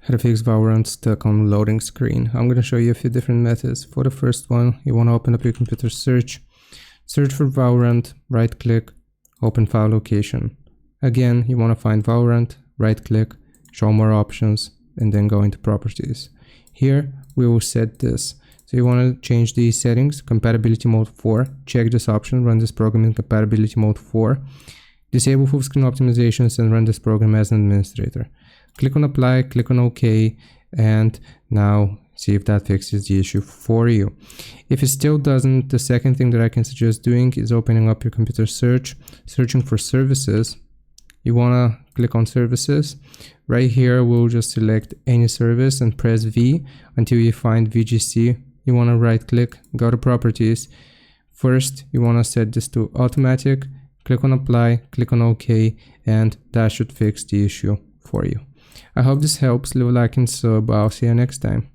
How to fix Valorant stuck on loading screen. I'm going to show you a few different methods. For the first one, you want to open up your computer search for Valorant, right click, open file location. Again, you want to find Valorant, right click, show more options, and then go into properties. Here, we will set this. So you want to change these settings, compatibility mode 4, check this option, run this program in compatibility mode 4, disable full screen optimizations and run this program as an administrator. Click on apply, click on OK, and now see if that fixes the issue for you. If it still doesn't, the second thing that I can suggest doing is opening up your computer search, searching for services. You want to click on services. Right here, we'll just select any service and press V until you find VGC. You want to right click, go to properties. First, you want to set this to automatic, click on apply, click on OK, and that should fix the issue for you. I hope this helps. Leave a like and sub. I'll see you next time.